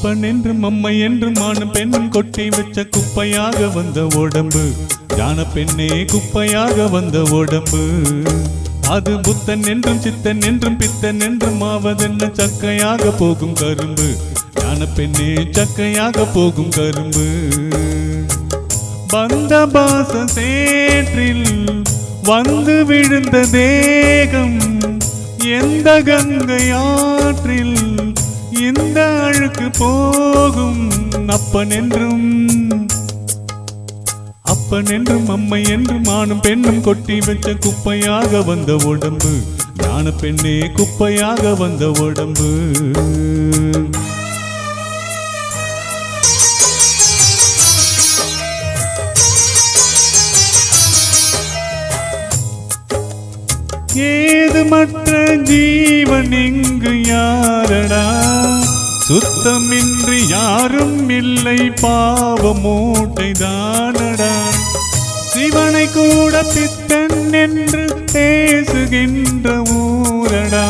அப்பன் என்றும் அம்மை என்றும் ஆணும் பெண்ணும் கொட்டி வச்ச குப்பையாக வந்த உடம்பு. ஞான பெண்ணே குப்பையாக வந்த உடம்பு. அது புத்தன் என்றும் சித்தன் என்றும் பித்தன் என்றும் ஆவதென்ன சக்கையாக போகும் கரும்பு. ஞான பெண்ணே சக்கையாக போகும் கரும்பு. வந்த பாச சேற்றில் வந்து விழுந்த தேகம் எந்த கங்கை ஆற்றில் இந்த அழுக்கு போகும். அப்பன் என்றும் அம்மை என்றும் ஆணும் பெண்ணும் கொட்டி வச்ச குப்பையாக வந்த உடம்பு. ஞான பெண்ணே குப்பையாக வந்த உடம்பு. ஏது மற்ற ஜீவன் இங்கு யாரடா? சுத்தமின்றி யாரும் இல்லை, பாவ மூட்டை தானடா. சிவனை கூட பித்தன் என்று பேசுகின்ற ஊரடா.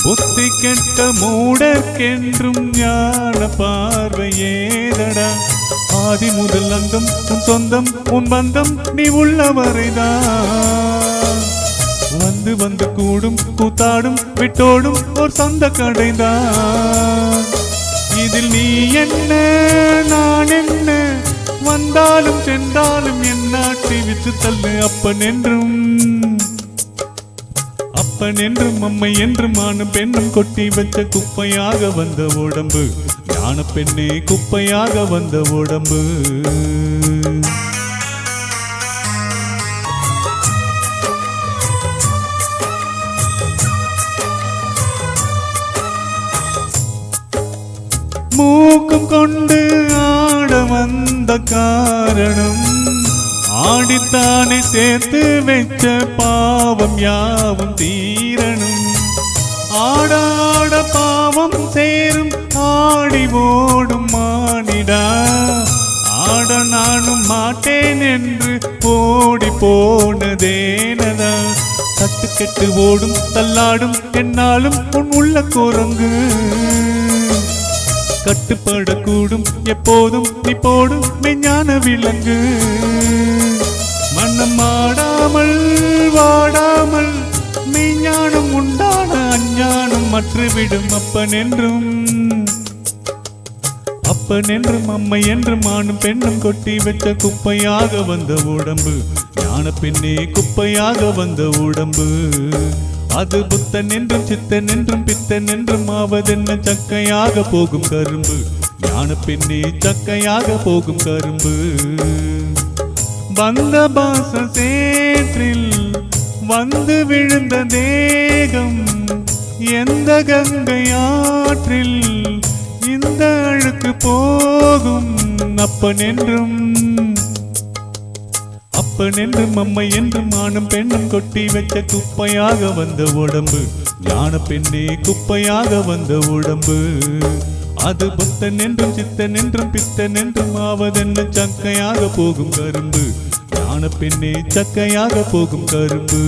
புத்தி கெட்ட மூடற்கென்றும் ஞான பார்வையேதடா. ஆதி முதல் அங்கம் உன் சொந்தம் உன் பந்தம் நீ உள்ளவரைதான். வந்து வந்து கூடும் கூத்தாடும் விட்டோடும் ஒரு சொந்த கடைதான். இதில் நீ என்ன நான் என்ன, வந்தாலும் சென்றாலும் என் நாட்டை விற்று தள்ளு. அப்பன் என்றும் அம்மை என்றும் ஆணும் பெண்ணும் கொட்டி வச்ச குப்பையாக வந்த உடம்பு. ஞான பெண்ணே குப்பையாக வந்த உடம்பு. மூக்கம் கொண்டு ஆட வந்த காரணம் ஆடித்தானே சேர்த்து வச்ச பாவம் யாவும் தீரணும். ஆடாட பாவம் சேரும் ஆடி ஓடும் மானிடா. ஆட நானும் மாட்டேன் என்று ஓடி போனதேனதா. தட்டு கெட்டு ஓடும் தள்ளாடும் என்னாலும் உன் உள்ள குரங்கு. கட்டுப்படக்கூடும் எப்போதும் நீ போடும் மெஞ்ஞான விலங்கு. மன்னம் ஆடாமல் வாடாமல் மெஞ்ஞானம் உண்டான அஞ்ஞானம் மற்றுவிடும். அப்பன் என்றும் அம்மை என்றும் ஆணும் பெண்ணும் கொட்டி வச்ச குப்பையாக வந்த உடம்பு. ஞான பெண்ணே குப்பையாக வந்த உடம்பு. அது புத்தன் என்றும் சித்தன் என்றும் பித்தன் என்றும் ஆவதென்ன சக்கையாக போகும் கரும்பு. ஞான பெண்ணே சக்கையாக போகும் கரும்பு. வந்த பாச சேற்றில் வந்து விழுந்த தேகம் எந்த கங்கை ஆற்றில் இந்த அழுக்கு போகும். அப்பன் என்றும் அம்மை என்றும் ஆணும் பெண்ணும் கொட்டி வச்ச குப்பையாக வந்த உடம்பு. ஞான பெண்ணே குப்பையாக வந்த உடம்பு. அது புத்தன் என்றும் சித்தன் என்றும் பித்தன் என்றும் ஆவதென்ன சக்கையாக போகும் கரும்பு. ஞான பெண்ணே சக்கையாக போகும் கரும்பு.